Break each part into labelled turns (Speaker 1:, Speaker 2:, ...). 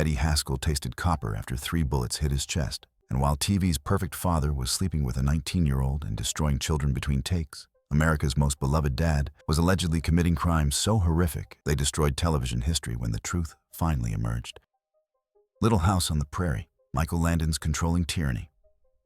Speaker 1: Eddie Haskell tasted copper after 3 bullets hit his chest. And while TV's perfect father was sleeping with a 19-year-old and destroying children between takes, America's most beloved dad was allegedly committing crimes so horrific they destroyed television history when the truth finally emerged. Little House on the Prairie, Michael Landon's controlling tyranny.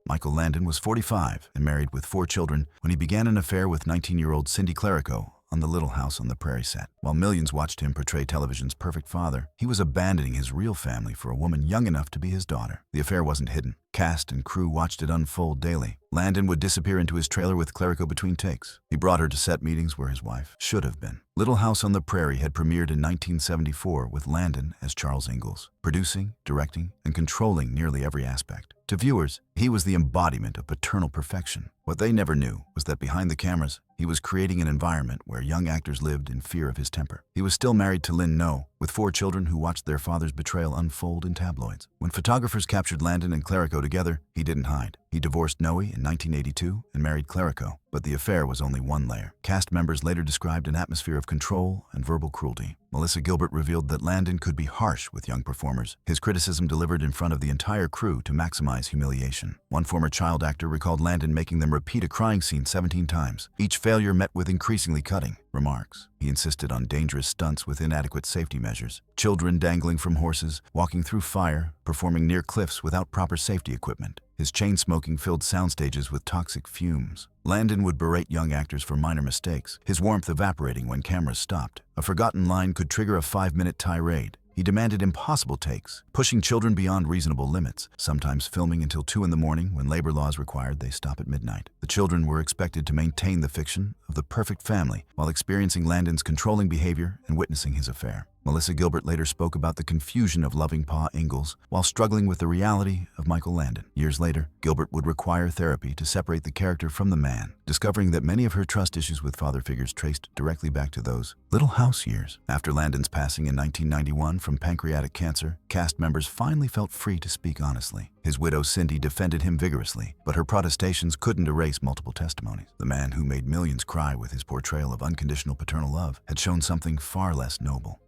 Speaker 1: Michael Landon was 45 and married with 4 children when he began an affair with 19-year-old Cindy Clerico on the Little House on the Prairie set. While millions watched him portray television's perfect father, he was abandoning his real family for a woman young enough to be his daughter. The affair wasn't hidden. Cast and crew watched it unfold daily. Landon would disappear into his trailer with Clerico between takes. He brought her to set meetings where his wife should have been. Little House on the Prairie had premiered in 1974 with Landon as Charles Ingalls, producing, directing, and controlling nearly every aspect. To viewers, he was the embodiment of paternal perfection. What they never knew was that behind the cameras, he was creating an environment where young actors lived in fear of his temper. He was still married to Lynn No, with 4 children who watched their father's betrayal unfold in tabloids. When photographers captured Landon and Clerico together, he didn't hide. He divorced Noe in 1982 and married Clerico, but the affair was only one layer. Cast members later described an atmosphere of control and verbal cruelty. Melissa Gilbert revealed that Landon could be harsh with young performers, his criticism delivered in front of the entire crew to maximize humiliation. One former child actor recalled Landon making them repeat a crying scene 17 times, each failure met with increasingly cutting remarks. He insisted on dangerous stunts with inadequate safety measures. Children dangling from horses, walking through fire, performing near cliffs without proper safety equipment. His chain-smoking filled soundstages with toxic fumes. Landon would berate young actors for minor mistakes, his warmth evaporating when cameras stopped. A forgotten line could trigger a 5-minute tirade. He demanded impossible takes, pushing children beyond reasonable limits, sometimes filming until 2 in the morning when labor laws required they stop at midnight. The children were expected to maintain the fiction of the perfect family while experiencing Landon's controlling behavior and witnessing his affair. Melissa Gilbert later spoke about the confusion of loving Pa Ingalls while struggling with the reality of Michael Landon. Years later, Gilbert would require therapy to separate the character from the man, discovering that many of her trust issues with father figures traced directly back to those Little House years. After Landon's passing in 1991 from pancreatic cancer, cast members finally felt free to speak honestly. His widow Cindy defended him vigorously, but her protestations couldn't erase multiple testimonies. The man who made millions cry with his portrayal of unconditional paternal love had shown something far less noble.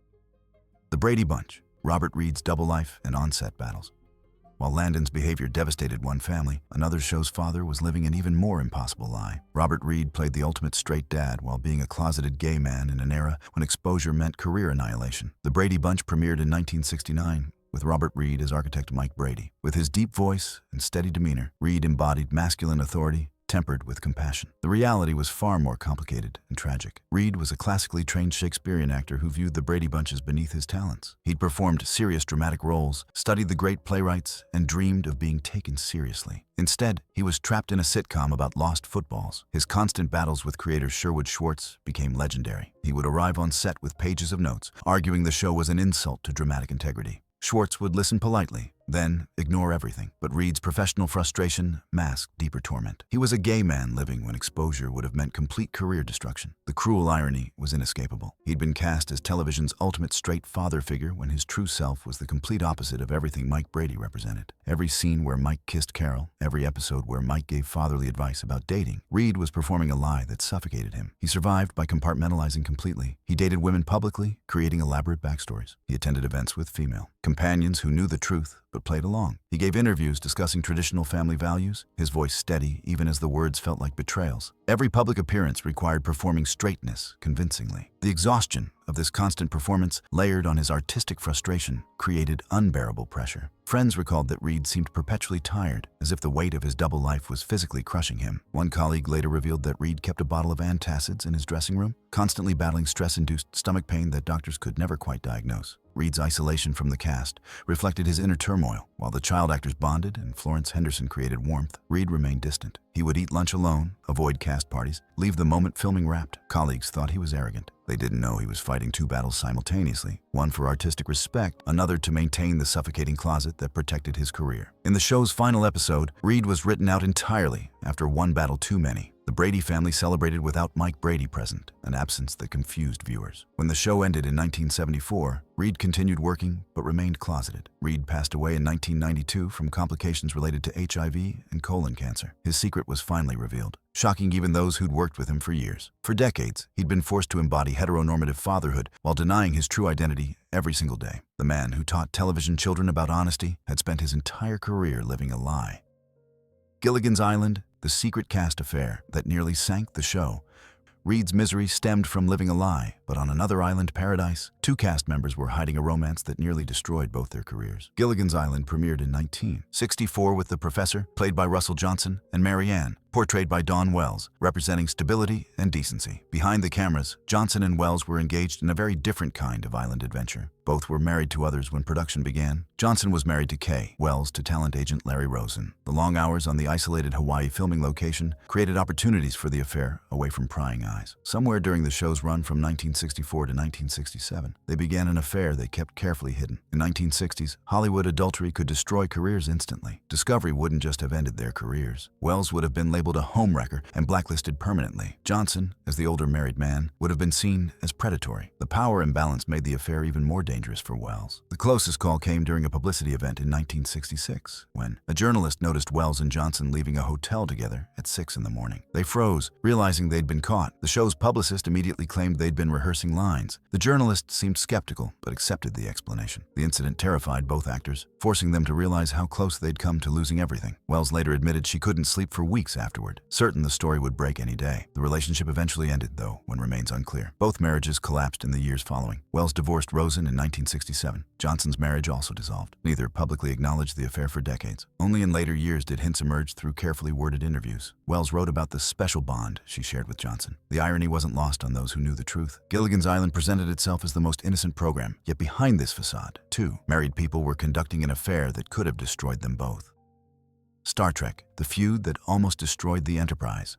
Speaker 1: The Brady Bunch, Robert Reed's double life and on-set battles. While Landon's behavior devastated one family, another show's father was living an even more impossible lie. Robert Reed played the ultimate straight dad while being a closeted gay man in an era when exposure meant career annihilation. The Brady Bunch premiered in 1969, with Robert Reed as architect Mike Brady. With his deep voice and steady demeanor, Reed embodied masculine authority, tempered with compassion. The reality was far more complicated and tragic. Reed was a classically trained Shakespearean actor who viewed the Brady Bunch as beneath his talents. He'd performed serious dramatic roles, studied the great playwrights, and dreamed of being taken seriously. Instead, he was trapped in a sitcom about lost footballs. His constant battles with creator Sherwood Schwartz became legendary. He would arrive on set with pages of notes, arguing the show was an insult to dramatic integrity. Schwartz would listen politely, then ignore everything. But Reed's professional frustration masked deeper torment. He was a gay man living when exposure would have meant complete career destruction. The cruel irony was inescapable. He'd been cast as television's ultimate straight father figure when his true self was the complete opposite of everything Mike Brady represented. Every scene where Mike kissed Carol, every episode where Mike gave fatherly advice about dating, Reed was performing a lie that suffocated him. He survived by compartmentalizing completely. He dated women publicly, creating elaborate backstories. He attended events with female companions who knew the truth but played along. He gave interviews discussing traditional family values, his voice steady even as the words felt like betrayals. Every public appearance required performing straightness convincingly. The exhaustion of this constant performance, layered on his artistic frustration, created unbearable pressure. Friends recalled that Reed seemed perpetually tired, as if the weight of his double life was physically crushing him. One colleague later revealed that Reed kept a bottle of antacids in his dressing room, constantly battling stress-induced stomach pain that doctors could never quite diagnose. Reed's isolation from the cast reflected his inner turmoil. While the child actors bonded and Florence Henderson created warmth, Reed remained distant. He would eat lunch alone, avoid cast parties, leave the moment filming wrapped. Colleagues thought he was arrogant. They didn't know he was fighting 2 battles simultaneously, one for artistic respect, another to maintain the suffocating closet that protected his career. In the show's final episode, Reed was written out entirely after one battle too many. The Brady family celebrated without Mike Brady present, an absence that confused viewers. When the show ended in 1974, Reed continued working but remained closeted. Reed passed away in 1992 from complications related to HIV and colon cancer. His secret was finally revealed. shocking even those who'd worked with him for years. For decades, he'd been forced to embody heteronormative fatherhood while denying his true identity every single day. The man who taught television children about honesty had spent his entire career living a lie. Gilligan's Island, the secret cast affair that nearly sank the show. Reed's misery stemmed from living a lie, but on another island paradise, two cast members were hiding a romance that nearly destroyed both their careers. Gilligan's Island premiered in 1964 with the professor, played by Russell Johnson, and Mary Ann, portrayed by Dawn Wells, representing stability and decency. Behind the cameras, Johnson and Wells were engaged in a very different kind of island adventure. Both were married to others when production began. Johnson was married to Kay, Wells to talent agent Larry Rosen. The long hours on the isolated Hawaii filming location created opportunities for the affair away from prying eyes. Somewhere during the show's run from 1964 to 1967, they began an affair they kept carefully hidden. In 1960s, Hollywood adultery could destroy careers instantly. Discovery wouldn't just have ended their careers. Wells would have been labeled a homewrecker and blacklisted permanently. Johnson, as the older married man, would have been seen as predatory. The power imbalance made the affair even more dangerous for Wells. The closest call came during a publicity event in 1966, when a journalist noticed Wells and Johnson leaving a hotel together at 6 in the morning. They froze, realizing they'd been caught. The show's publicist immediately claimed they'd been rehearsing lines. The journalist seemed skeptical, but accepted the explanation. The incident terrified both actors, forcing them to realize how close they'd come to losing everything. Wells later admitted she couldn't sleep for weeks afterward, certain the story would break any day. The relationship eventually ended, though, when remains unclear. Both marriages collapsed in the years following. Wells divorced Rosen in 1967. Johnson's marriage also dissolved. Neither publicly acknowledged the affair for decades. Only in later years did hints emerge through carefully worded interviews. Wells wrote about the special bond she shared with Johnson. The irony wasn't lost on those who knew the truth. Gilligan's Island presented itself as the most innocent program, yet behind this facade, two married people were conducting an affair that could have destroyed them both. Star Trek, the feud that almost destroyed the Enterprise.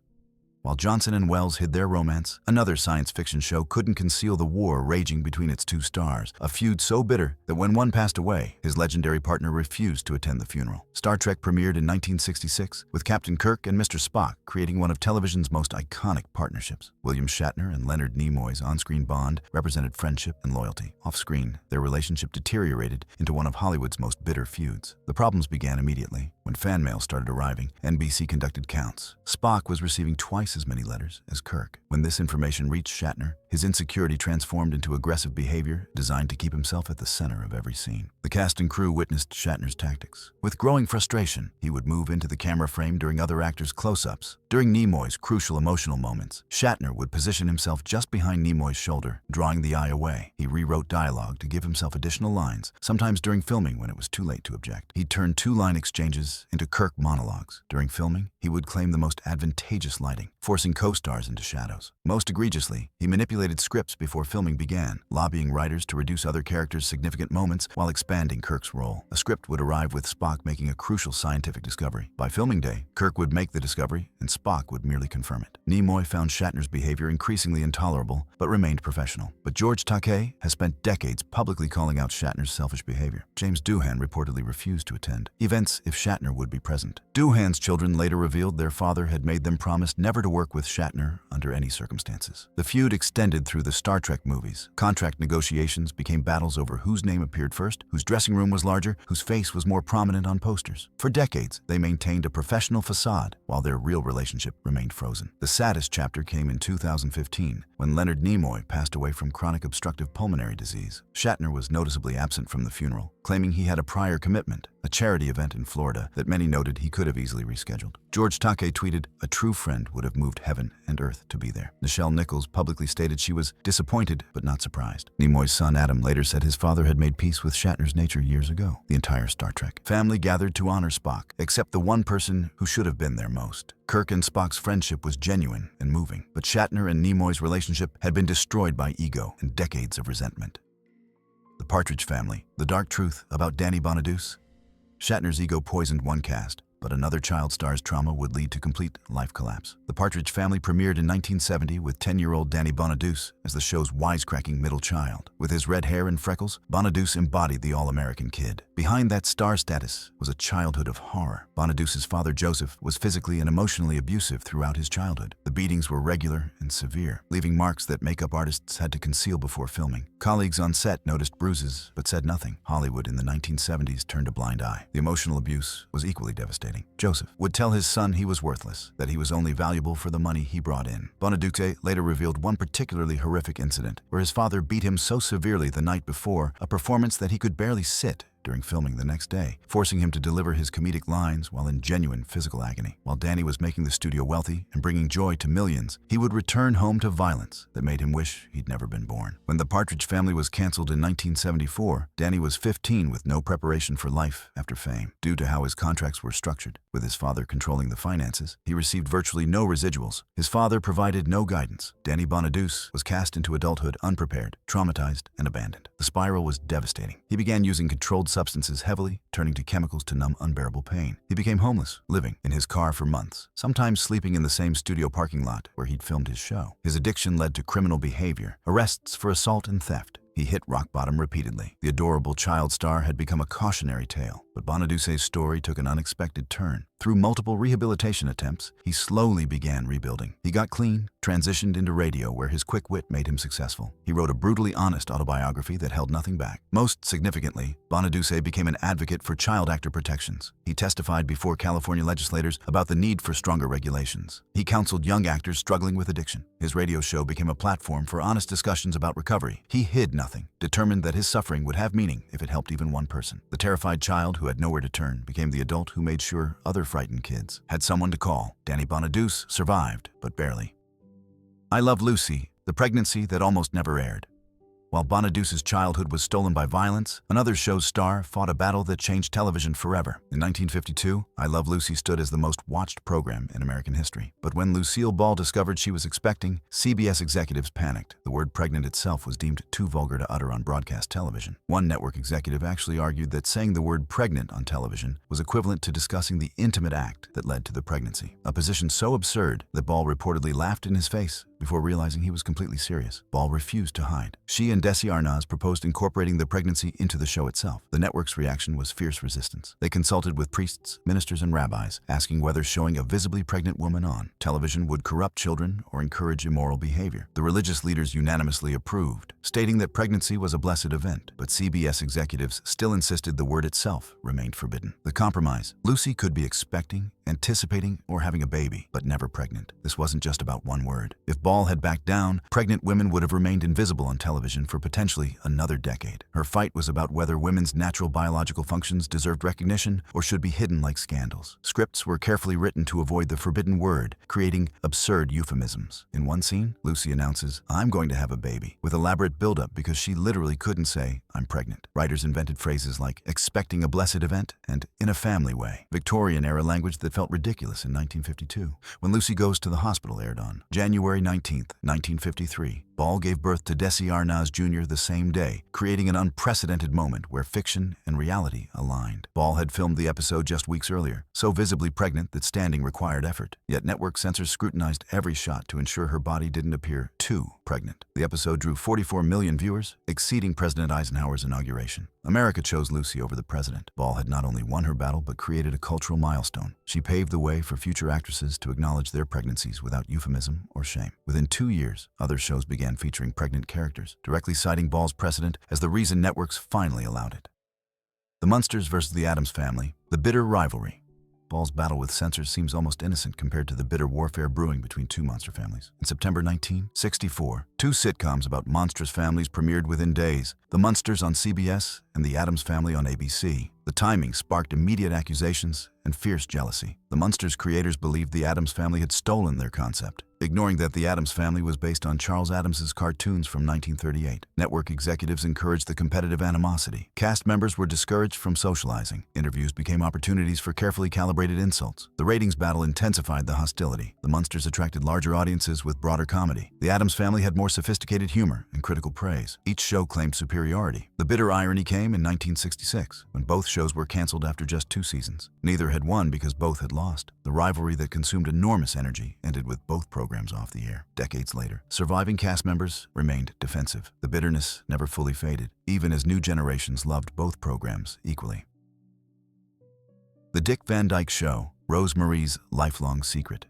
Speaker 1: While Johnson and Wells hid their romance, another science fiction show couldn't conceal the war raging between its two stars, a feud so bitter that when one passed away, his legendary partner refused to attend the funeral. Star Trek premiered in 1966, with Captain Kirk and Mr. Spock creating one of television's most iconic partnerships. William Shatner and Leonard Nimoy's on-screen bond represented friendship and loyalty. Off-screen, their relationship deteriorated into one of Hollywood's most bitter feuds. The problems began immediately. When fan mail started arriving, NBC conducted counts. Spock was receiving twice as many letters as Kirk. When this information reached Shatner, his insecurity transformed into aggressive behavior designed to keep himself at the center of every scene. The cast and crew witnessed Shatner's tactics. With growing frustration, he would move into the camera frame during other actors' close-ups. During Nimoy's crucial emotional moments, Shatner would position himself just behind Nimoy's shoulder, drawing the eye away. He rewrote dialogue to give himself additional lines, sometimes during filming when it was too late to object. He turned two-line exchanges into Kirk monologues. During filming, he would claim the most advantageous lighting, forcing co-stars into shadows. Most egregiously, he manipulated scripts before filming began, lobbying writers to reduce other characters' significant moments while expanding Kirk's role. A script would arrive with Spock making a crucial scientific discovery. By filming day, Kirk would make the discovery, and Spock would merely confirm it. Nimoy found Shatner's behavior increasingly intolerable, but remained professional. But George Takei has spent decades publicly calling out Shatner's selfish behavior. James Doohan reportedly refused to attend events if Shatner would be present. Doohan's children later revealed their father had made them promise never to work with Shatner under any circumstances. The feud extended through the Star Trek movies. Contract negotiations became battles over whose name appeared first, whose dressing room was larger, whose face was more prominent on posters. For decades, they maintained a professional facade while their real relationship remained frozen. The saddest chapter came in 2015, when Leonard Nimoy passed away from chronic obstructive pulmonary disease. Shatner was noticeably absent from the funeral, claiming he had a prior commitment, a charity event in Florida that many noted he could have easily rescheduled. George Takei tweeted, "A true friend would have moved heaven and earth to be there." Nichelle Nichols publicly stated she was disappointed but not surprised. Nimoy's son Adam later said his father had made peace with Shatner's nature years ago. The entire Star Trek family gathered to honor Spock, except the one person who should have been there most. Kirk and Spock's friendship was genuine and moving, but Shatner and Nimoy's relationship had been destroyed by ego and decades of resentment. The Partridge Family, the dark truth about Danny Bonaduce. Shatner's ego poisoned one cast, but another child star's trauma would lead to complete life collapse. The Partridge Family premiered in 1970 with 10-year-old Danny Bonaduce as the show's wisecracking middle child. With his red hair and freckles, Bonaduce embodied the all-American kid. Behind that star status was a childhood of horror. Bonaduce's father, Joseph, was physically and emotionally abusive throughout his childhood. The beatings were regular and severe, leaving marks that makeup artists had to conceal before filming. Colleagues on set noticed bruises but said nothing. Hollywood in the 1970s turned a blind eye. The emotional abuse was equally devastating. devastating. Joseph would tell his son he was worthless, that he was only valuable for the money he brought in. Bonaduce later revealed one particularly horrific incident where his father beat him so severely the night before a performance that he could barely sit during filming the next day, forcing him to deliver his comedic lines while in genuine physical agony. While Danny was making the studio wealthy and bringing joy to millions, he would return home to violence that made him wish he'd never been born. When The Partridge Family was canceled in 1974, Danny was 15 with no preparation for life after fame. Due to how his contracts were structured, with his father controlling the finances, he received virtually no residuals. His father provided no guidance. Danny Bonaduce was cast into adulthood unprepared, traumatized, and abandoned. The spiral was devastating. He began using controlled substances heavily, turning to chemicals to numb unbearable pain. He became homeless, living in his car for months, sometimes sleeping in the same studio parking lot where he'd filmed his show. His addiction led to criminal behavior, arrests for assault and theft. He hit rock bottom repeatedly. The adorable child star had become a cautionary tale, but Bonaduce's story took an unexpected turn. Through multiple rehabilitation attempts, he slowly began rebuilding. He got clean, transitioned into radio where his quick wit made him successful. He wrote a brutally honest autobiography that held nothing back. Most significantly, Bonaduce became an advocate for child actor protections. He testified before California legislators about the need for stronger regulations. He counseled young actors struggling with addiction. His radio show became a platform for honest discussions about recovery. He hid nothing, determined that his suffering would have meaning if it helped even one person. The terrified child who had nowhere to turn became the adult who made sure other frightened kids had someone to call. Danny Bonaduce survived, but barely. I Love Lucy, the pregnancy that almost never aired. While Bonaduce's childhood was stolen by violence, another show's star fought a battle that changed television forever. In 1952, I Love Lucy stood as the most watched program in American history. But when Lucille Ball discovered she was expecting, CBS executives panicked. The word pregnant itself was deemed too vulgar to utter on broadcast television. One network executive actually argued that saying the word pregnant on television was equivalent to discussing the intimate act that led to the pregnancy, a position so absurd that Ball reportedly laughed in his face before realizing he was completely serious. Ball refused to hide. She and Desi Arnaz proposed incorporating the pregnancy into the show itself. The network's reaction was fierce resistance. They consulted with priests, ministers, and rabbis, asking whether showing a visibly pregnant woman on television would corrupt children or encourage immoral behavior. The religious leaders unanimously approved, stating that pregnancy was a blessed event, but CBS executives still insisted the word itself remained forbidden. The compromise: Lucy could be expecting, anticipating, or having a baby, but never pregnant. This wasn't just about one word. If Ball had backed down, pregnant women would have remained invisible on television for potentially another decade. Her fight was about whether women's natural biological functions deserved recognition or should be hidden like scandals. Scripts were carefully written to avoid the forbidden word, creating absurd euphemisms. In one scene, Lucy announces, "I'm going to have a baby," with elaborate buildup because she literally couldn't say, "I'm pregnant." Writers invented phrases like "expecting a blessed event" and "in a family way," Victorian-era language that felt ridiculous in 1952. When Lucy Goes to the Hospital aired on January 19th, 1953, Ball gave birth to Desi Arnaz Jr. the same day, creating an unprecedented moment where fiction and reality aligned. Ball had filmed the episode just weeks earlier, so visibly pregnant that standing required effort. Yet network censors scrutinized every shot to ensure her body didn't appear too pregnant. The episode drew 44 million viewers, exceeding President Eisenhower's inauguration. America chose Lucy over the president. Ball had not only won her battle, but created a cultural milestone. She paved the way for future actresses to acknowledge their pregnancies without euphemism or shame. Within 2 years, other shows began featuring pregnant characters, directly citing Ball's precedent as the reason networks finally allowed it. The Munsters versus the Addams Family, the bitter rivalry. Ball's battle with censors seems almost innocent compared to the bitter warfare brewing between two monster families. In September 1964, two sitcoms about monstrous families premiered within days: The Munsters on CBS and The Addams Family on ABC. The timing sparked immediate accusations and fierce jealousy. The Munsters creators believed the Addams Family had stolen their concept, ignoring that the Addams Family was based on Charles Addams's cartoons from 1938. Network executives encouraged the competitive animosity. Cast members were discouraged from socializing. Interviews became opportunities for carefully calibrated insults. The ratings battle intensified the hostility. The Munsters attracted larger audiences with broader comedy. The Addams Family had more sophisticated humor and critical praise. Each show claimed superiority. The bitter irony came in 1966, when both shows were canceled after just 2 seasons. Neither had won because both had lost. The rivalry that consumed enormous energy ended with both programs off the air. Decades later, surviving cast members remained defensive. The bitterness never fully faded, even as new generations loved both programs equally. The Dick Van Dyke Show, Rosemarie's lifelong secret.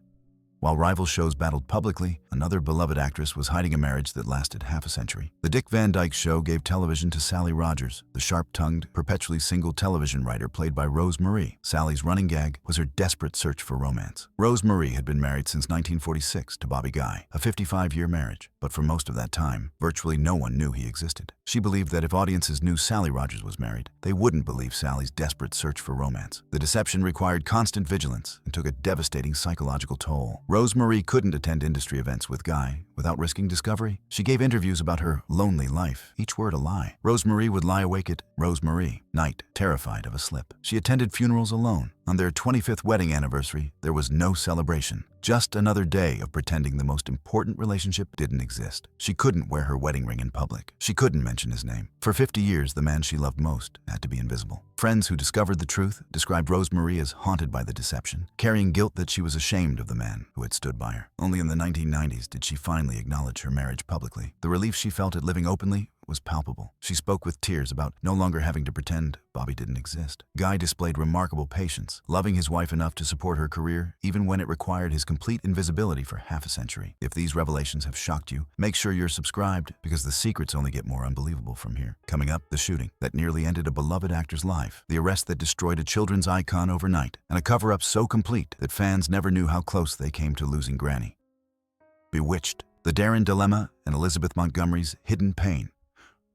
Speaker 1: While rival shows battled publicly, another beloved actress was hiding a marriage that lasted half a century. The Dick Van Dyke Show gave television to Sally Rogers, the sharp-tongued, perpetually single television writer played by Rose Marie. Sally's running gag was her desperate search for romance. Rose Marie had been married since 1946 to Bobby Guy, a 55-year marriage, but for most of that time, virtually no one knew he existed. She believed that if audiences knew Sally Rogers was married, they wouldn't believe Sally's desperate search for romance. The deception required constant vigilance and took a devastating psychological toll. Rose Marie couldn't attend industry events with Guy without risking discovery. She gave interviews about her lonely life, each word a lie. Rose Marie would lie awake at Rose Marie night, terrified of a slip. She attended funerals alone. On their 25th wedding anniversary, there was no celebration, just another day of pretending the most important relationship didn't exist. She couldn't wear her wedding ring in public. She couldn't mention his name. For 50 years, the man she loved most had to be invisible. Friends who discovered the truth described Rose Marie as haunted by the deception, carrying guilt that she was ashamed of the man who had stood by her. Only in the 1990s did she finally acknowledge her marriage publicly. The relief she felt at living openly was palpable. She spoke with tears about no longer having to pretend Bobby didn't exist. Guy displayed remarkable patience, loving his wife enough to support her career even when it required his complete invisibility for half a century. If these revelations have shocked you, make sure you're subscribed because the secrets only get more unbelievable from here. Coming up, the shooting that nearly ended a beloved actor's life, the arrest that destroyed a children's icon overnight, and a cover-up so complete that fans never knew how close they came to losing Granny. Bewitched, the Darren dilemma, and Elizabeth Montgomery's hidden pain.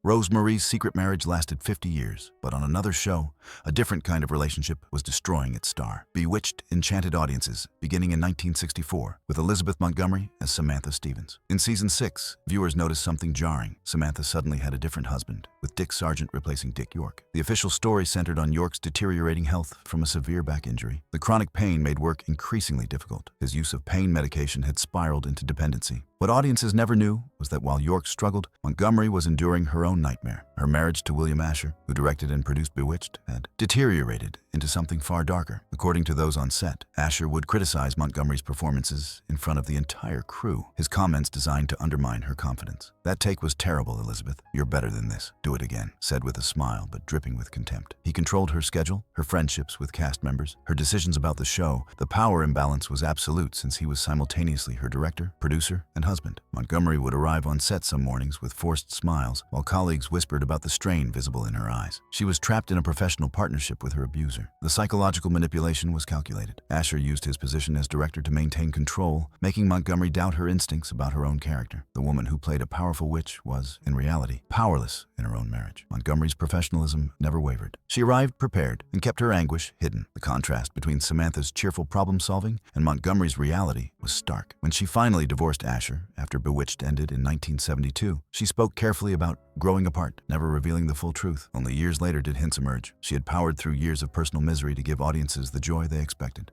Speaker 1: Rose Marie's secret marriage lasted 50 years, but on another show, a different kind of relationship was destroying its star. Bewitched enchanted audiences, beginning in 1964, with Elizabeth Montgomery as Samantha Stevens. In season 6, viewers noticed something jarring. Samantha suddenly had a different husband, with Dick Sargent replacing Dick York. The official story centered on York's deteriorating health from a severe back injury. The chronic pain made work increasingly difficult. His use of pain medication had spiraled into dependency. What audiences never knew was that while York struggled, Montgomery was enduring her own nightmare. Her marriage to William Asher, who directed and produced Bewitched, had deteriorated into something far darker. According to those on set, Asher would criticize Montgomery's performances in front of the entire crew, his comments designed to undermine her confidence. "That take was terrible, Elizabeth. You're better than this. Do it again," said with a smile but dripping with contempt. He controlled her schedule, her friendships with cast members, her decisions about the show. The power imbalance was absolute since he was simultaneously her director, producer, and husband. Montgomery would arrive on set some mornings with forced smiles, while colleagues whispered about the strain visible in her eyes. She was trapped in a professional partnership with her abuser. The psychological manipulation was calculated. Asher used his position as director to maintain control, making Montgomery doubt her instincts about her own character. The woman who played a powerful witch was, in reality, powerless in her own marriage. Montgomery's professionalism never wavered. She arrived prepared and kept her anguish hidden. The contrast between Samantha's cheerful problem-solving and Montgomery's reality was stark. When she finally divorced Asher after Bewitched ended in 1972, she spoke carefully about growing apart, never revealing the full truth. Only years later did hints emerge. She had powered through years of personal misery to give audiences the joy they expected.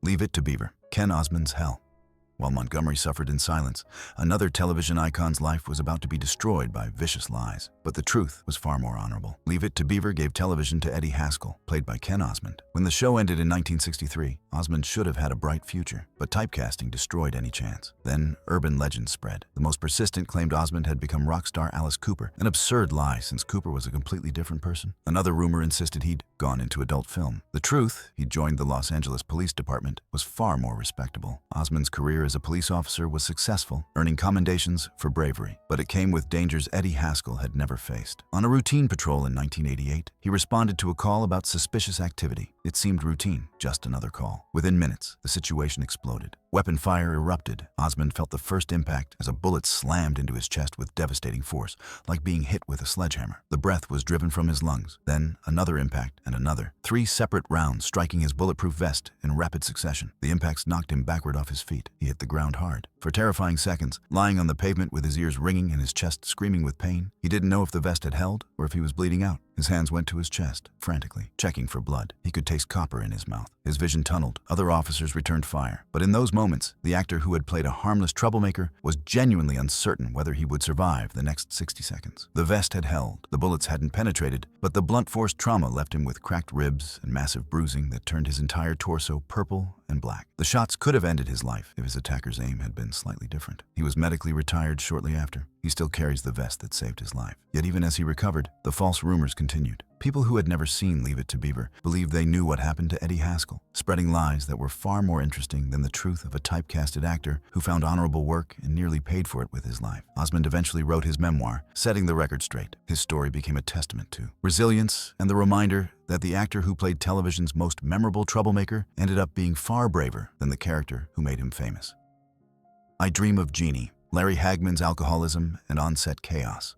Speaker 1: Leave It to Beaver, Ken Osmond's Hell. While Montgomery suffered in silence, another television icon's life was about to be destroyed by vicious lies. But the truth was far more honorable. Leave It to Beaver gave television to Eddie Haskell, played by Ken Osmond. When the show ended in 1963, Osmond should have had a bright future, but typecasting destroyed any chance. Then, urban legends spread. The most persistent claimed Osmond had become rock star Alice Cooper, an absurd lie since Cooper was a completely different person. Another rumor insisted he'd gone into adult film. The truth, he'd joined the Los Angeles Police Department, was far more respectable. Osmond's career as a police officer was successful, earning commendations for bravery, but it came with dangers Eddie Haskell had never faced. On a routine patrol in 1988, he responded to a call about suspicious activity. It seemed routine, just another call. Within minutes, the situation exploded. Weapon fire erupted. Osmond felt the first impact as a bullet slammed into his chest with devastating force, like being hit with a sledgehammer. The breath was driven from his lungs. Then another impact and another. 3 separate rounds striking his bulletproof vest in rapid succession. The impacts knocked him backward off his feet. He hit the ground hard. For terrifying seconds, lying on the pavement with his ears ringing and his chest screaming with pain, he didn't know if the vest had held or if he was bleeding out. His hands went to his chest, frantically, checking for blood. He could taste copper in his mouth. His vision tunneled. Other officers returned fire. But in those moments, the actor who had played a harmless troublemaker was genuinely uncertain whether he would survive the next 60 seconds. The vest had held. The bullets hadn't penetrated, but the blunt force trauma left him with cracked ribs and massive bruising that turned his entire torso purple and black. The shots could have ended his life if his attacker's aim had been slightly different. He was medically retired shortly after. He still carries the vest that saved his life. Yet even as he recovered, the false rumors continued. People who had never seen Leave It to Beaver believed they knew what happened to Eddie Haskell, spreading lies that were far more interesting than the truth of a typecasted actor who found honorable work and nearly paid for it with his life. Osmond eventually wrote his memoir, setting the record straight. His story became a testament to resilience and the reminder that the actor who played television's most memorable troublemaker ended up being far braver than the character who made him famous. I Dream of Jeannie, Larry Hagman's alcoholism and on-set chaos.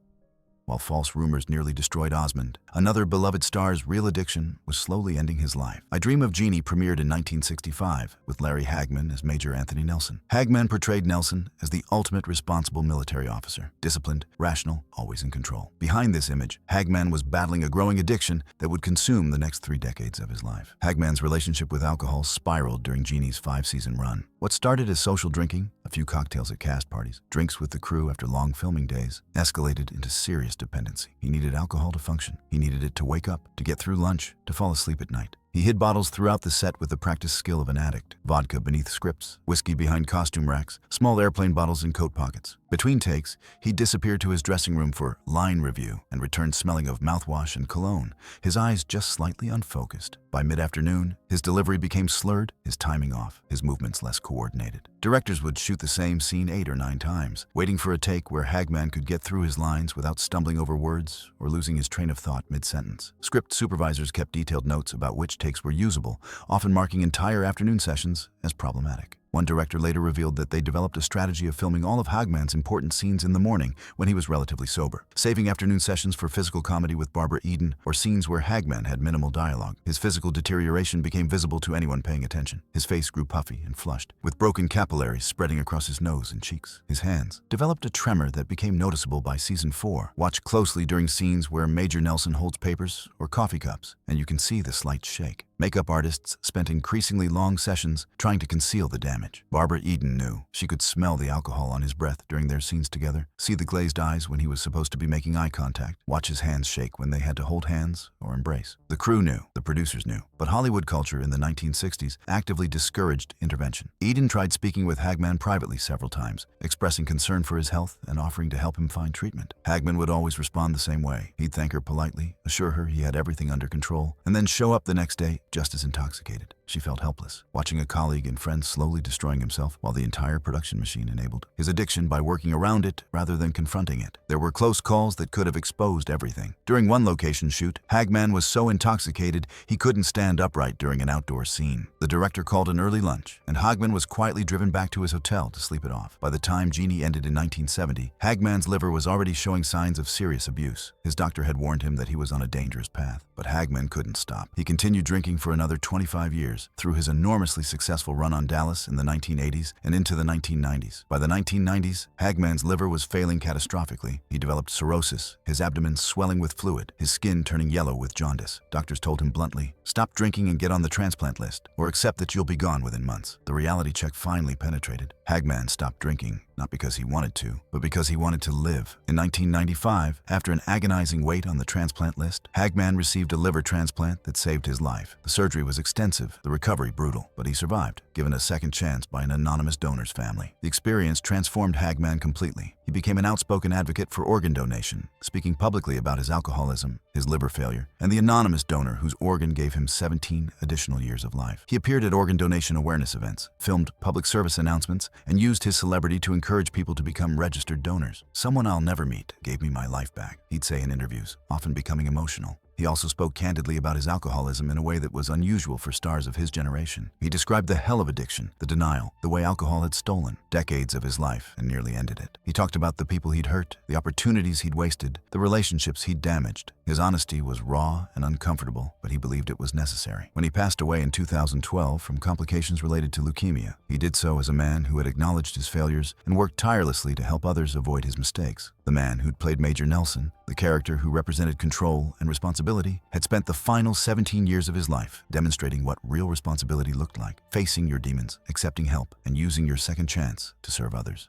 Speaker 1: While false rumors nearly destroyed Osmond, another beloved star's real addiction was slowly ending his life. I Dream of Jeannie premiered in 1965 with Larry Hagman as Major Anthony Nelson. Hagman portrayed Nelson as the ultimate responsible military officer, disciplined, rational, always in control. Behind this image, Hagman was battling a growing addiction that would consume the next 3 decades of his life. Hagman's relationship with alcohol spiraled during Jeannie's 5-season run. What started as social drinking, a few cocktails at cast parties, drinks with the crew after long filming days, escalated into serious dependency. He needed alcohol to function. He needed it to wake up, to get through lunch, to fall asleep at night. He hid bottles throughout the set with the practiced skill of an addict. Vodka beneath scripts, whiskey behind costume racks, small airplane bottles in coat pockets. Between takes, he'd disappear to his dressing room for line review and return smelling of mouthwash and cologne, his eyes just slightly unfocused. By mid-afternoon, his delivery became slurred, his timing off, his movements less coordinated. Directors would shoot the same scene 8 or 9 times, waiting for a take where Hagman could get through his lines without stumbling over words or losing his train of thought mid-sentence. Script supervisors kept detailed notes about which takes were usable, often marking entire afternoon sessions as problematic. One director later revealed that they developed a strategy of filming all of Hagman's important scenes in the morning when he was relatively sober, saving afternoon sessions for physical comedy with Barbara Eden or scenes where Hagman had minimal dialogue. His physical deterioration became visible to anyone paying attention. His face grew puffy and flushed, with broken capillaries spreading across his nose and cheeks. His hands developed a tremor that became noticeable by season 4. Watch closely during scenes where Major Nelson holds papers or coffee cups, and you can see the slight shake. Makeup artists spent increasingly long sessions trying to conceal the damage. Barbara Eden knew. She could smell the alcohol on his breath during their scenes together, see the glazed eyes when he was supposed to be making eye contact, watch his hands shake when they had to hold hands or embrace. The crew knew, the producers knew, but Hollywood culture in the 1960s actively discouraged intervention. Eden tried speaking with Hagman privately several times, expressing concern for his health and offering to help him find treatment. Hagman would always respond the same way. He'd thank her politely, assure her he had everything under control, and then show up the next day just as intoxicated. She felt helpless, watching a colleague and friend slowly destroying himself while the entire production machine enabled his addiction by working around it rather than confronting it. There were close calls that could have exposed everything. During one location shoot, Hagman was so intoxicated he couldn't stand upright during an outdoor scene. The director called an early lunch, and Hagman was quietly driven back to his hotel to sleep it off. By the time Jeannie ended in 1970, Hagman's liver was already showing signs of serious abuse. His doctor had warned him that he was on a dangerous path, but Hagman couldn't stop. He continued drinking for another 25 years through his enormously successful run on Dallas in the 1980s and into the 1990s. By the 1990s, Hagman's liver was failing catastrophically. He developed cirrhosis, his abdomen swelling with fluid, his skin turning yellow with jaundice. Doctors told him bluntly, "Stop drinking and get on the transplant list, or accept that you'll be gone within months." The reality check finally penetrated. Hagman stopped drinking, not because he wanted to, but because he wanted to live. In 1995, after an agonizing wait on the transplant list, Hagman received a liver transplant that saved his life. The surgery was extensive, the recovery brutal, but he survived, given a second chance by an anonymous donor's family. The experience transformed Hagman completely. He became an outspoken advocate for organ donation, speaking publicly about his alcoholism, his liver failure, and the anonymous donor whose organ gave him 17 additional years of life. He appeared at organ donation awareness events, filmed public service announcements, and used his celebrity to encourage people to become registered donors. "Someone I'll never meet gave me my life back," he'd say in interviews, often becoming emotional. He also spoke candidly about his alcoholism in a way that was unusual for stars of his generation. He described the hell of addiction, the denial, the way alcohol had stolen decades of his life and nearly ended it. He talked about the people he'd hurt, the opportunities he'd wasted, the relationships he'd damaged. His honesty was raw and uncomfortable, but he believed it was necessary. When he passed away in 2012 from complications related to leukemia, he did so as a man who had acknowledged his failures and worked tirelessly to help others avoid his mistakes. The man who'd played Major Nelson, the character who represented control and responsibility, had spent the final 17 years of his life demonstrating what real responsibility looked like, facing your demons, accepting help, and using your second chance to serve others.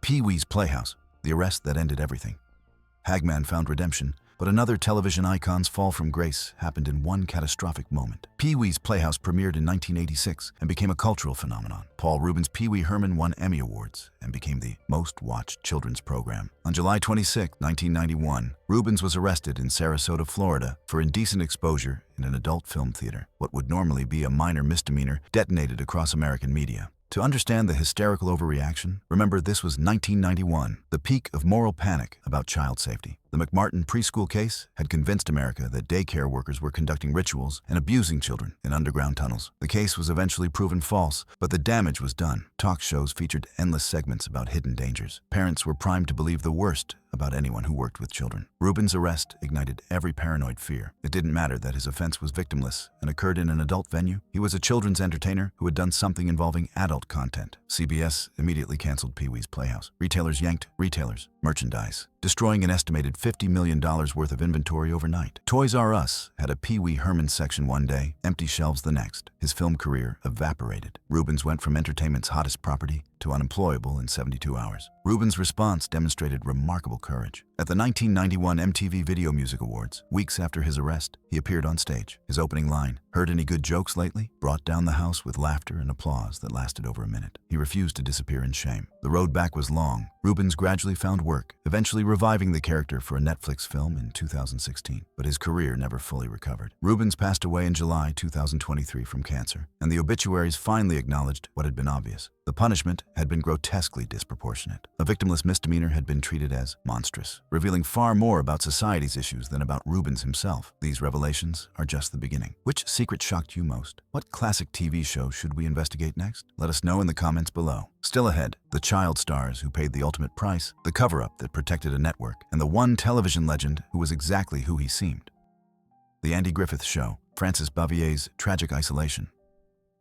Speaker 1: Pee-wee's Playhouse, the arrest that ended everything. Hagman found redemption, But another television icon's fall from grace happened in one catastrophic moment. Pee-wee's Playhouse premiered in 1986 and became a cultural phenomenon. Paul Reubens' Pee-wee Herman won Emmy Awards and became the most-watched children's program. On July 26, 1991, Reubens was arrested in Sarasota, Florida for indecent exposure in an adult film theater. What would normally be a minor misdemeanor detonated across American media. To understand the hysterical overreaction, remember this was 1991, the peak of moral panic about child safety. The McMartin preschool case had convinced America that daycare workers were conducting rituals and abusing children in underground tunnels. The case was eventually proven false, but the damage was done. Talk shows featured endless segments about hidden dangers. Parents were primed to believe the worst about anyone who worked with children. Reubens' arrest ignited every paranoid fear. It didn't matter that his offense was victimless and occurred in an adult venue. He was a children's entertainer who had done something involving adult content. CBS immediately canceled Pee-wee's Playhouse. Retailers yanked merchandise, destroying an estimated $50 million worth of inventory overnight. Toys R Us had a Pee-wee Herman section one day, empty shelves the next. His film career evaporated. Reubens went from entertainment's hottest property to unemployable in 72 hours. Reubens' response demonstrated remarkable courage. At the 1991 MTV Video Music Awards, weeks after his arrest, he appeared on stage. His opening line, "Heard any good jokes lately?" brought down the house with laughter and applause that lasted over a minute. He refused to disappear in shame. The road back was long. Reubens gradually found work, eventually reviving the character for a Netflix film in 2016. But his career never fully recovered. Reubens passed away in July 2023 from cancer, and the obituaries finally acknowledged what had been obvious. The punishment had been grotesquely disproportionate. A victimless misdemeanor had been treated as monstrous, revealing far more about society's issues than about Reubens himself. These revelations are just the beginning. Which secret shocked you most? What classic TV show should we investigate next? Let us know in the comments below. Still ahead, the child stars who paid the ultimate price, the cover-up that protected a network, and the one television legend who was exactly who he seemed. The Andy Griffith Show, Frances Bavier's tragic isolation.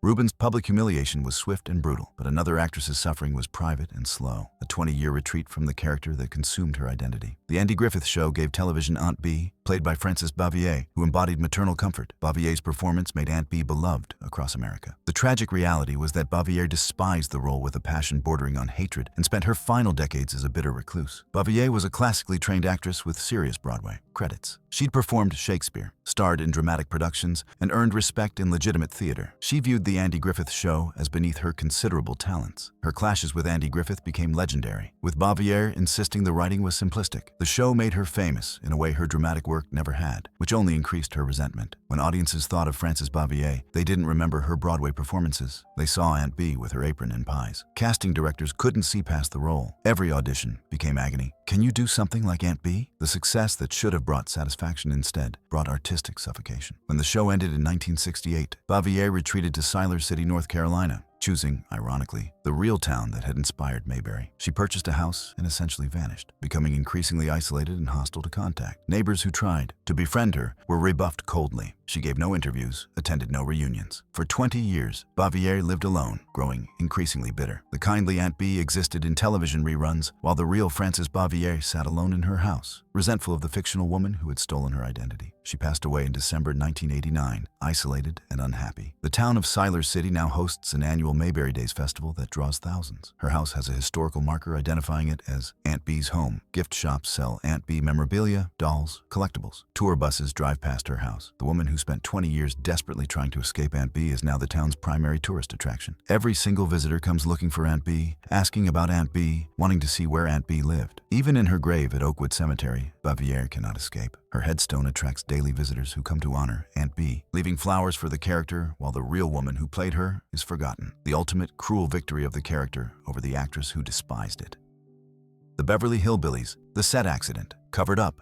Speaker 1: Reubens' public humiliation was swift and brutal, but another actress's suffering was private and slow, a 20-year retreat from the character that consumed her identity. The Andy Griffith Show gave television Aunt Bee, played by Frances Bavier, who embodied maternal comfort. Bavier's performance made Aunt Bee beloved across America. The tragic reality was that Bavier despised the role with a passion bordering on hatred and spent her final decades as a bitter recluse. Bavier was a classically trained actress with serious Broadway credits. She'd performed Shakespeare, starred in dramatic productions, and earned respect in legitimate theater. She viewed the Andy Griffith Show as beneath her considerable talents. Her clashes with Andy Griffith became legendary, with Bavier insisting the writing was simplistic. The show made her famous in a way her dramatic work never had, which only increased her resentment. When audiences thought of Frances Bavier, they didn't remember her Broadway performances. They saw Aunt Bee with her apron and pies. Casting directors couldn't see past the role. Every audition became agony. Can you do something like Aunt Bee? The success that should have brought satisfaction instead brought artistic suffocation. When the show ended in 1968, Bavier retreated to Siler City, North Carolina, choosing, ironically, the real town that had inspired Mayberry. She purchased a house and essentially vanished, becoming increasingly isolated and hostile to contact. Neighbors who tried to befriend her were rebuffed coldly. She gave no interviews, attended no reunions. For 20 years, Bavier lived alone, growing increasingly bitter. The kindly Aunt Bee existed in television reruns, while the real Frances Bavier sat alone in her house, resentful of the fictional woman who had stolen her identity. She passed away in December 1989, isolated and unhappy. The town of Siler City now hosts an annual Mayberry Days festival that draws thousands. Her house has a historical marker identifying it as Aunt Bee's home. Gift shops sell Aunt Bee memorabilia, dolls, collectibles. Tour buses drive past her house. The woman who spent 20 years desperately trying to escape Aunt Bee is now the town's primary tourist attraction. Every single visitor comes looking for Aunt Bee, asking about Aunt Bee, wanting to see where Aunt Bee lived. Even in her grave at Oakwood Cemetery, Bavier cannot escape. Her headstone attracts daily visitors who come to honor Aunt Bee, leaving flowers for the character while the real woman who played her is forgotten. The ultimate cruel victory of the character over the actress who despised it. The Beverly Hillbillies, the set accident, covered up.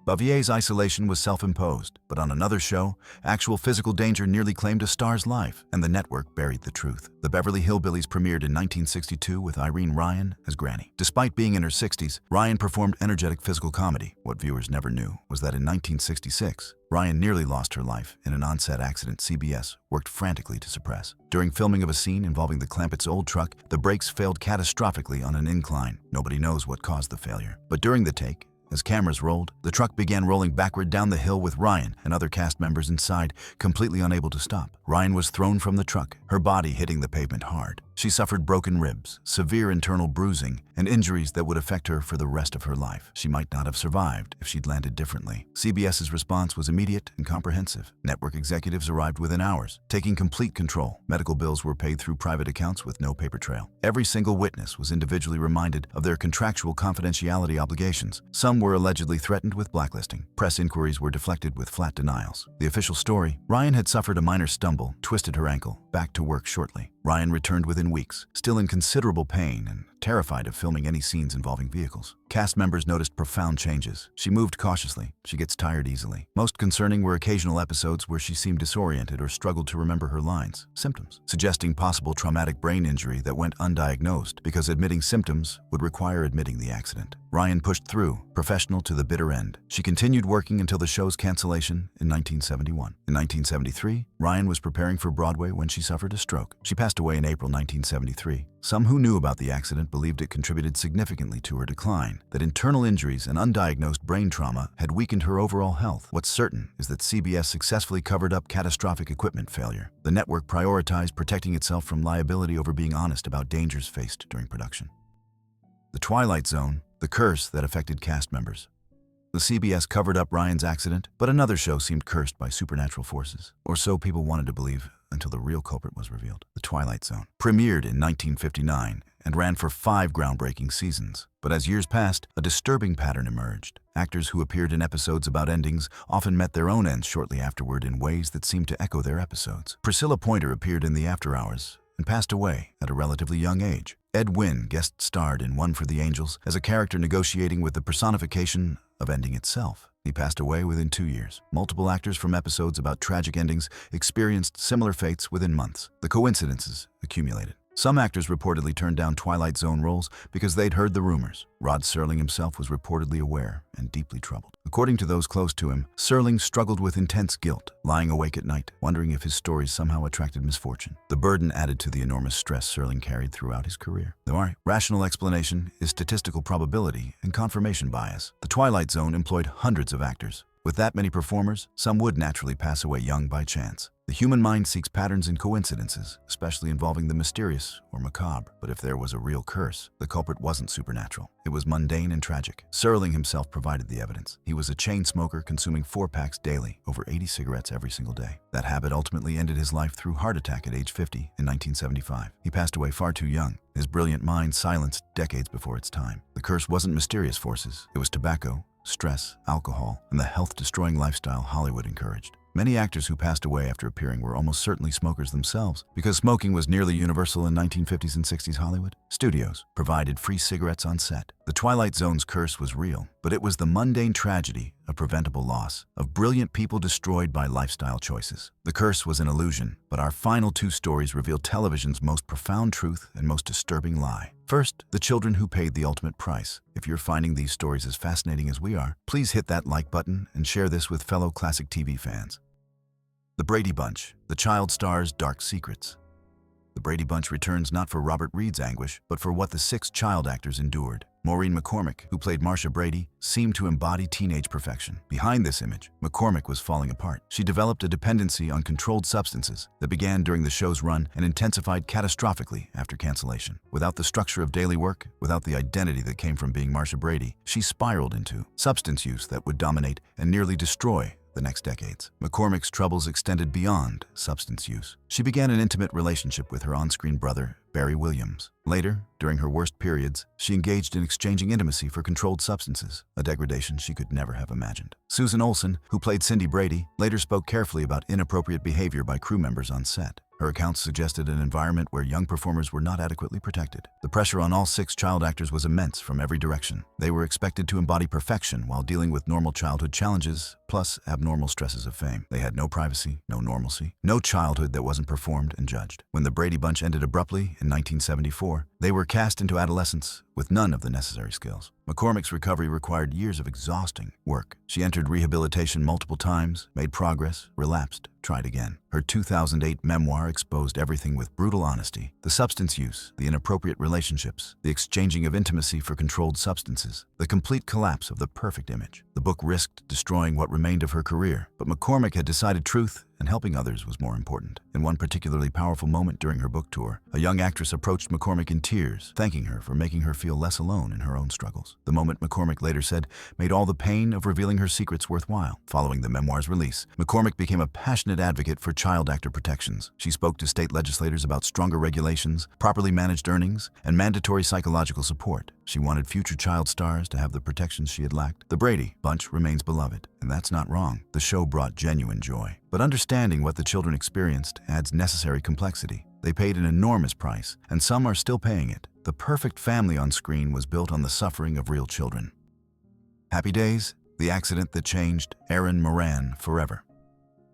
Speaker 1: Bavier's isolation was self-imposed, but on another show, actual physical danger nearly claimed a star's life, and the network buried the truth. The Beverly Hillbillies premiered in 1962 with Irene Ryan as Granny. Despite being in her 60s, Ryan performed energetic physical comedy. What viewers never knew was that in 1966, Ryan nearly lost her life in an on-set accident CBS worked frantically to suppress. During filming of a scene involving the Clampett's old truck, the brakes failed catastrophically on an incline. Nobody knows what caused the failure. But during the take, as cameras rolled, the truck began rolling backward down the hill with Ryan and other cast members inside, completely unable to stop. Ryan was thrown from the truck, her body hitting the pavement hard. She suffered broken ribs, severe internal bruising, and injuries that would affect her for the rest of her life. She might not have survived if she'd landed differently. CBS's response was immediate and comprehensive. Network executives arrived within hours, taking complete control. Medical bills were paid through private accounts with no paper trail. Every single witness was individually reminded of their contractual confidentiality obligations. Some were allegedly threatened with blacklisting. Press inquiries were deflected with flat denials. The official story: Ryan had suffered a minor stumble, twisted her ankle, back to work shortly. Ryan returned within weeks, still in considerable pain and terrified of filming any scenes involving vehicles. Cast members noticed profound changes. She moved cautiously. She gets tired easily. Most concerning were occasional episodes where she seemed disoriented or struggled to remember her lines, symptoms, suggesting possible traumatic brain injury that went undiagnosed because admitting symptoms would require admitting the accident. Ryan pushed through, professional to the bitter end. She continued working until the show's cancellation in 1971. In 1973, Ryan was preparing for Broadway when she suffered a stroke. She passed away in April 1973. Some who knew about the accident believed it contributed significantly to her decline, that internal injuries and undiagnosed brain trauma had weakened her overall health. What's certain is that CBS successfully covered up catastrophic equipment failure. The network prioritized protecting itself from liability over being honest about dangers faced during production. The Twilight Zone, the curse that affected cast members. The CBS covered up Ryan's accident, but another show seemed cursed by supernatural forces, or so people wanted to believe until the real culprit was revealed. The Twilight Zone premiered in 1959 and ran for 5 groundbreaking seasons. But as years passed, a disturbing pattern emerged. Actors who appeared in episodes about endings often met their own ends shortly afterward in ways that seemed to echo their episodes. Priscilla Pointer appeared in the After Hours and passed away at a relatively young age. Ed Wynn guest starred in One for the Angels as a character negotiating with the personification of ending itself. He passed away within 2 years. Multiple actors from episodes about tragic endings experienced similar fates within months. The coincidences accumulated. Some actors reportedly turned down Twilight Zone roles because they'd heard the rumors. Rod Serling himself was reportedly aware and deeply troubled. According to those close to him, Serling struggled with intense guilt, lying awake at night, wondering if his stories somehow attracted misfortune. The burden added to the enormous stress Serling carried throughout his career. The rational explanation is statistical probability and confirmation bias. The Twilight Zone employed hundreds of actors. With that many performers, some would naturally pass away young by chance. The human mind seeks patterns and coincidences, especially involving the mysterious or macabre. But if there was a real curse, the culprit wasn't supernatural. It was mundane and tragic. Serling himself provided the evidence. He was a chain smoker consuming 4 packs daily, over 80 cigarettes every single day. That habit ultimately ended his life through heart attack at age 50 in 1975. He passed away far too young, his brilliant mind silenced decades before its time. The curse wasn't mysterious forces. It was tobacco, stress, alcohol, and the health-destroying lifestyle Hollywood encouraged. Many actors who passed away after appearing were almost certainly smokers themselves, because smoking was nearly universal in 1950s and 60s Hollywood. Studios provided free cigarettes on set. The Twilight Zone's curse was real, but it was the mundane tragedy of preventable loss, of brilliant people destroyed by lifestyle choices. The curse was an illusion, but our final 2 stories reveal television's most profound truth and most disturbing lie. First, the children who paid the ultimate price. If you're finding these stories as fascinating as we are, please hit that like button and share this with fellow classic TV fans. The Brady Bunch, the child star's dark secrets. The Brady Bunch returns not for Robert Reed's anguish, but for what the 6 child actors endured. Maureen McCormick, who played Marcia Brady, seemed to embody teenage perfection. Behind this image, McCormick was falling apart. She developed a dependency on controlled substances that began during the show's run and intensified catastrophically after cancellation. Without the structure of daily work, without the identity that came from being Marcia Brady, she spiraled into substance use that would dominate and nearly destroy the next decades. McCormick's troubles extended beyond substance use. She began an intimate relationship with her on-screen brother, Barry Williams. Later, during her worst periods, she engaged in exchanging intimacy for controlled substances, a degradation she could never have imagined. Susan Olsen, who played Cindy Brady, later spoke carefully about inappropriate behavior by crew members on set. Her accounts suggested an environment where young performers were not adequately protected. The pressure on all 6 child actors was immense from every direction. They were expected to embody perfection while dealing with normal childhood challenges, plus abnormal stresses of fame. They had no privacy, no normalcy, no childhood that wasn't performed and judged. When the Brady Bunch ended abruptly in 1974, they were cast into adolescence with none of the necessary skills. McCormick's recovery required years of exhausting work. She entered rehabilitation multiple times, made progress, relapsed, tried again. Her 2008 memoir exposed everything with brutal honesty: the substance use, the inappropriate relationships, the exchanging of intimacy for controlled substances, the complete collapse of the perfect image. The book risked destroying what remained of her career, but McCormick had decided truth and helping others was more important. In one particularly powerful moment during her book tour, a young actress approached McCormick in tears, thanking her for making her feel less alone in her own struggles. The moment, McCormick later said, made all the pain of revealing her secrets worthwhile. Following the memoir's release, McCormick became a passionate advocate for child actor protections. She spoke to state legislators about stronger regulations, properly managed earnings, and mandatory psychological support. She wanted future child stars to have the protections she had lacked. The Brady Bunch remains beloved, and that's not wrong. The show brought genuine joy. But understanding what the children experienced adds necessary complexity. They paid an enormous price, and some are still paying it. The perfect family on screen was built on the suffering of real children. Happy Days, the accident that changed Erin Moran forever.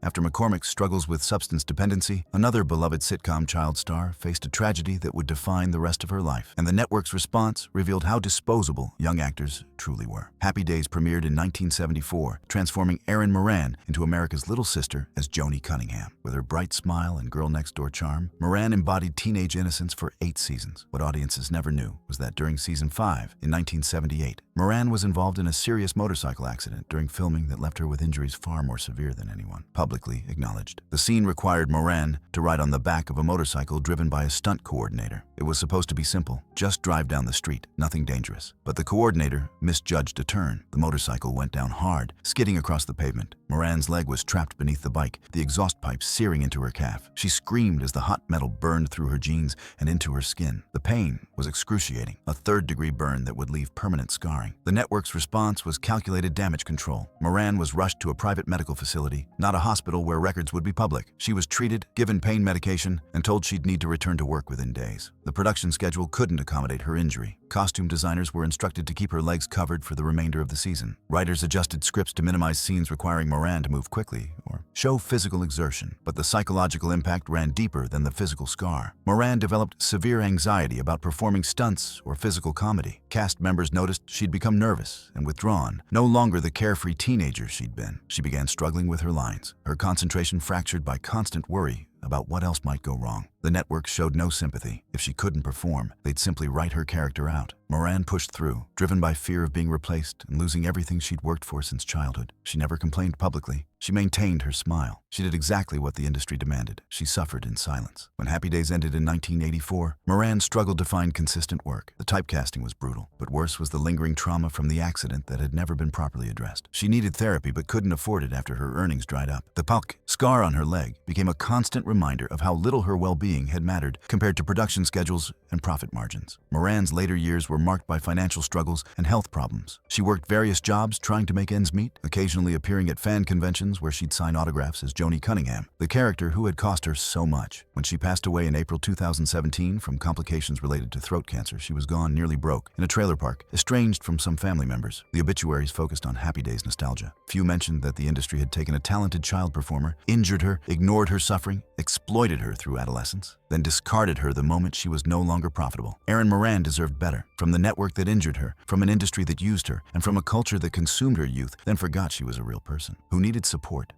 Speaker 1: After McCormick's struggles with substance dependency, another beloved sitcom child star faced a tragedy that would define the rest of her life, and the network's response revealed how disposable young actors truly were. Happy Days premiered in 1974, transforming Erin Moran into America's little sister as Joni Cunningham. With her bright smile and girl-next-door charm, Moran embodied teenage innocence for 8 seasons. What audiences never knew was that during season 5, in 1978, Moran was involved in a serious motorcycle accident during filming that left her with injuries far more severe than anyone publicly acknowledged. The scene required Moran to ride on the back of a motorcycle driven by a stunt coordinator. It was supposed to be simple, just drive down the street, nothing dangerous. But the coordinator misjudged a turn. The motorcycle went down hard, skidding across the pavement. Moran's leg was trapped beneath the bike, the exhaust pipe searing into her calf. She screamed as the hot metal burned through her jeans and into her skin. The pain was excruciating, a third-degree burn that would leave permanent scarring. The network's response was calculated damage control. Moran was rushed to a private medical facility, not a hospital where records would be public. She was treated, given pain medication, and told she'd need to return to work within days. The production schedule couldn't accommodate her injury. Costume designers were instructed to keep her legs covered for the remainder of the season. Writers adjusted scripts to minimize scenes requiring Moran to move quickly or show physical exertion, but the psychological impact ran deeper than the physical scar. Moran developed severe anxiety about performing stunts or physical comedy. Cast members noticed she'd become nervous and withdrawn, no longer the carefree teenager she'd been. She began struggling with her lines, her concentration fractured by constant worry about what else might go wrong. The network showed no sympathy. If she couldn't perform, they'd simply write her character out. Moran pushed through, driven by fear of being replaced and losing everything she'd worked for since childhood. She never complained publicly. She maintained her smile. She did exactly what the industry demanded. She suffered in silence. When Happy Days ended in 1984, Moran struggled to find consistent work. The typecasting was brutal, but worse was the lingering trauma from the accident that had never been properly addressed. She needed therapy but couldn't afford it after her earnings dried up. The puck scar on her leg became a constant reminder of how little her well-being had mattered compared to production schedules and profit margins. Moran's later years were marked by financial struggles and health problems. She worked various jobs trying to make ends meet, occasionally appearing at fan conventions where she'd sign autographs as Joni Cunningham, the character who had cost her so much. When she passed away in April 2017 from complications related to throat cancer, she was gone nearly broke, in a trailer park, estranged from some family members. The obituaries focused on Happy Days nostalgia. Few mentioned that the industry had taken a talented child performer, injured her, ignored her suffering, exploited her through adolescence, then discarded her the moment she was no longer profitable. Erin Moran deserved better. From the network that injured her, from an industry that used her, and from a culture that consumed her youth, then forgot she was a real person who needed support.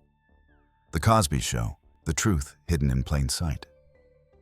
Speaker 1: The Cosby Show, the truth hidden in plain sight.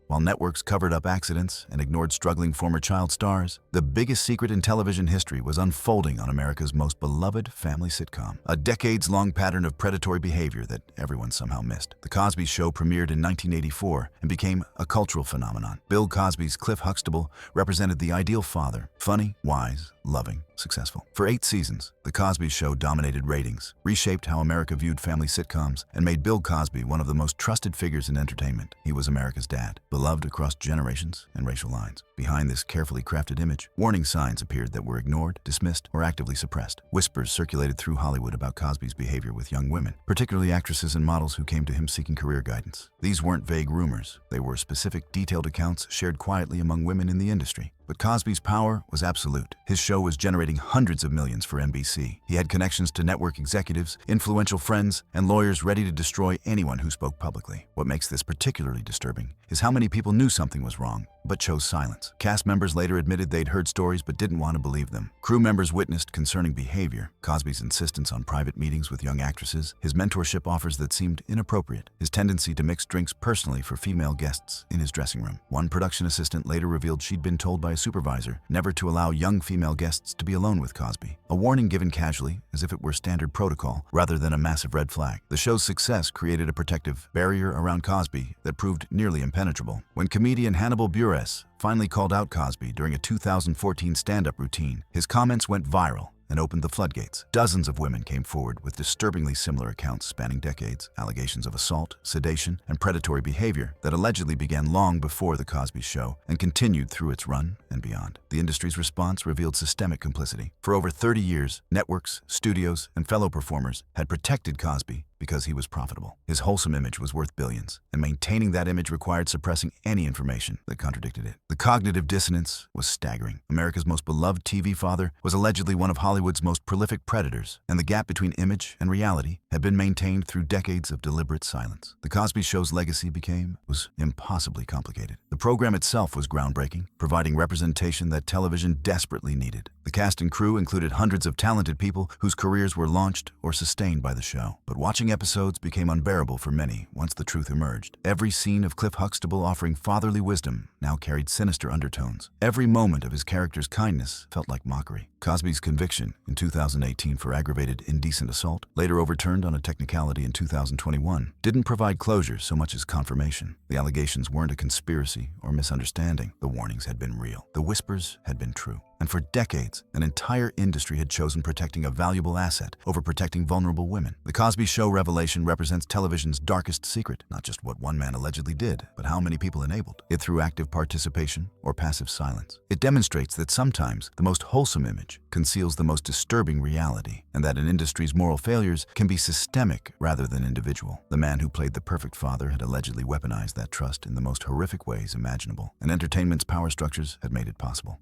Speaker 1: While networks covered up accidents and ignored struggling former child stars, the biggest secret in television history was unfolding on America's most beloved family sitcom, a decades-long pattern of predatory behavior that everyone somehow missed. The Cosby Show premiered in 1984 and became a cultural phenomenon. Bill Cosby's Cliff Huxtable represented the ideal father, funny, wise, loving, successful. For 8 seasons, The Cosby Show dominated ratings, reshaped how America viewed family sitcoms, and made Bill Cosby one of the most trusted figures in entertainment. He was America's dad, beloved across generations and racial lines. Behind this carefully crafted image, warning signs appeared that were ignored, dismissed, or actively suppressed. Whispers circulated through Hollywood about Cosby's behavior with young women, particularly actresses and models who came to him seeking career guidance. These weren't vague rumors. They were specific, detailed accounts shared quietly among women in the industry. But Cosby's power was absolute. His show was generating hundreds of millions for NBC. He had connections to network executives, influential friends, and lawyers ready to destroy anyone who spoke publicly. What makes this particularly disturbing is how many people knew something was wrong, but chose silence. Cast members later admitted they'd heard stories but didn't want to believe them. Crew members witnessed concerning behavior, Cosby's insistence on private meetings with young actresses, his mentorship offers that seemed inappropriate, his tendency to mix drinks personally for female guests in his dressing room. One production assistant later revealed she'd been told by a supervisor never to allow young female guests to be alone with Cosby, a warning given casually as if it were standard protocol rather than a massive red flag. The show's success created a protective barrier around Cosby that proved nearly impenetrable. When comedian Hannibal Buress finally called out Cosby during a 2014 stand-up routine, his comments went viral and opened the floodgates. Dozens of women came forward with disturbingly similar accounts spanning decades, allegations of assault, sedation, and predatory behavior that allegedly began long before The Cosby Show and continued through its run and beyond. The industry's response revealed systemic complicity. For over 30 years, networks, studios, and fellow performers had protected Cosby because he was profitable. His wholesome image was worth billions, and maintaining that image required suppressing any information that contradicted it. The cognitive dissonance was staggering. America's most beloved TV father was allegedly one of Hollywood's most prolific predators, and the gap between image and reality had been maintained through decades of deliberate silence. The Cosby Show's legacy was impossibly complicated. The program itself was groundbreaking, providing representation that television desperately needed. The cast and crew included hundreds of talented people whose careers were launched or sustained by the show. But watching episodes became unbearable for many once the truth emerged. Every scene of Cliff Huxtable offering fatherly wisdom now carried sinister undertones. Every moment of his character's kindness felt like mockery. Cosby's conviction in 2018 for aggravated indecent assault, later overturned on a technicality in 2021, didn't provide closure so much as confirmation. The allegations weren't a conspiracy or misunderstanding. The warnings had been real. The whispers had been true. And for decades, an entire industry had chosen protecting a valuable asset over protecting vulnerable women. The Cosby Show revelation represents television's darkest secret, not just what one man allegedly did, but how many people enabled it through active participation or passive silence. It demonstrates that sometimes the most wholesome image conceals the most disturbing reality, and that an industry's moral failures can be systemic rather than individual. The man who played the perfect father had allegedly weaponized that trust in the most horrific ways imaginable, and entertainment's power structures had made it possible.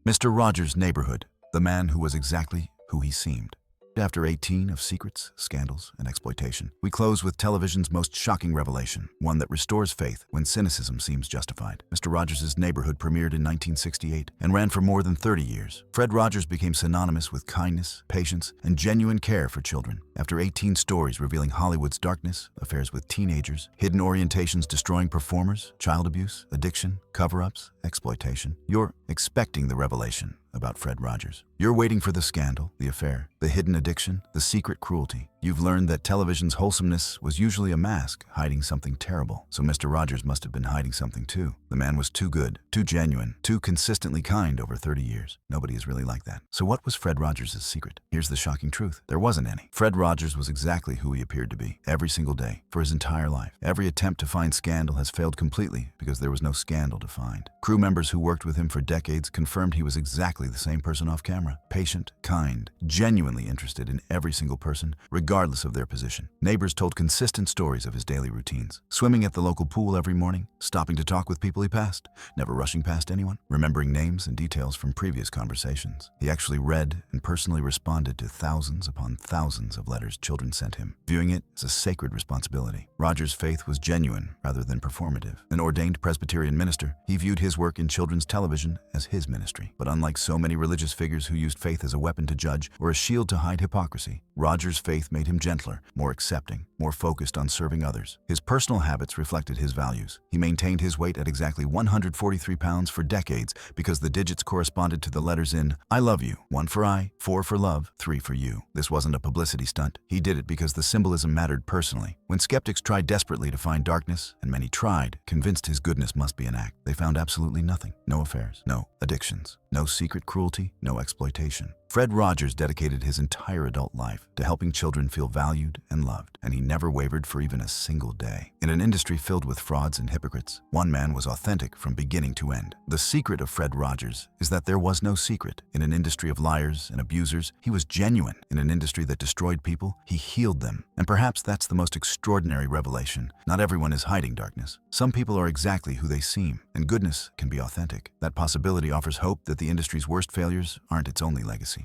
Speaker 1: Mr. Rogers' Neighborhood, the man who was exactly who he seemed. After 18 of secrets, scandals, and exploitation, we close with television's most shocking revelation, one that restores faith when cynicism seems justified. Mr. Rogers' Neighborhood premiered in 1968 and ran for more than 30 years. Fred Rogers became synonymous with kindness, patience, and genuine care for children. After 18 stories revealing Hollywood's darkness, affairs with teenagers, hidden orientations destroying performers, child abuse, addiction, cover-ups, exploitation, you're expecting the revelation about Fred Rogers. You're waiting for the scandal, the affair, the hidden addiction, the secret cruelty. You've learned that television's wholesomeness was usually a mask hiding something terrible. So Mr. Rogers must have been hiding something too. The man was too good, too genuine, too consistently kind over 30 years. Nobody is really like that. So what was Fred Rogers' secret? Here's the shocking truth. There wasn't any. Fred Rogers was exactly who he appeared to be, every single day, for his entire life. Every attempt to find scandal has failed completely because there was no scandal to find. Crew members who worked with him for decades confirmed he was exactly the same person off camera. Patient, kind, genuinely interested in every single person, regardless of their position. Neighbors told consistent stories of his daily routines. Swimming at the local pool every morning, stopping to talk with people he passed, never rushing past anyone, remembering names and details from previous conversations. He actually read and personally responded to thousands upon thousands of letters children sent him, viewing it as a sacred responsibility. Rogers' faith was genuine rather than performative. An ordained Presbyterian minister, he viewed his work in children's television as his ministry. But unlike so many religious figures who used faith as a weapon to judge or a shield to hide hypocrisy, Rogers' faith made him gentler, more accepting, more focused on serving others. His personal habits reflected his values. He maintained his weight at exactly 143 pounds for decades because the digits corresponded to the letters in I love you. 1 for I, 4 for love, 3 for you. This wasn't a publicity stunt. He did it because the symbolism mattered personally. When skeptics tried desperately to find darkness, and many tried, convinced his goodness must be an act, they found absolutely nothing. No affairs, no addictions, no secret cruelty, no exploitation. Fred Rogers dedicated his entire adult life to helping children feel valued and loved, and he never wavered for even a single day. In an industry filled with frauds and hypocrites, one man was authentic from beginning to end. The secret of Fred Rogers is that there was no secret. In an industry of liars and abusers, he was genuine. In an industry that destroyed people, he healed them. And perhaps that's the most extraordinary revelation. Not everyone is hiding darkness. Some people are exactly who they seem, and goodness can be authentic. That possibility offers hope that the industry's worst failures aren't its only legacy.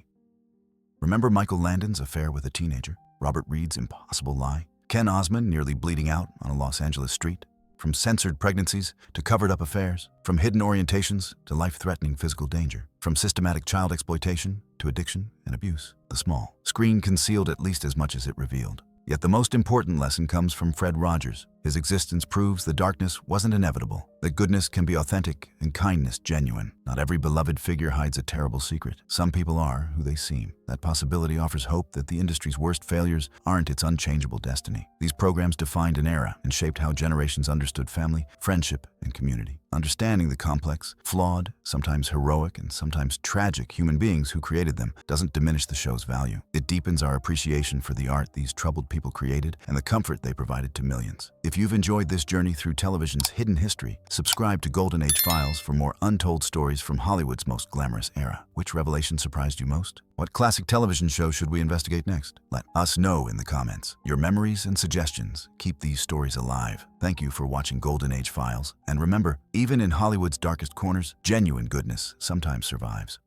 Speaker 1: Remember Michael Landon's affair with a teenager? Robert Reed's impossible lie? Ken Osmond nearly bleeding out on a Los Angeles street? From censored pregnancies to covered-up affairs, from hidden orientations to life-threatening physical danger, from systematic child exploitation to addiction and abuse, the small screen concealed at least as much as it revealed. Yet the most important lesson comes from Fred Rogers. His existence proves the darkness wasn't inevitable, that goodness can be authentic and kindness genuine. Not every beloved figure hides a terrible secret. Some people are who they seem. That possibility offers hope that the industry's worst failures aren't its unchangeable destiny. These programs defined an era and shaped how generations understood family, friendship, and community. Understanding the complex, flawed, sometimes heroic, and sometimes tragic human beings who created them doesn't diminish the show's value. It deepens our appreciation for the art these troubled people created and the comfort they provided to millions. If you've enjoyed this journey through television's hidden history, subscribe to Golden Age Files for more untold stories from Hollywood's most glamorous era. Which revelation surprised you most? What classic television show should we investigate next? Let us know in the comments. Your memories and suggestions keep these stories alive. Thank you for watching Golden Age Files. And remember, even in Hollywood's darkest corners, genuine goodness sometimes survives.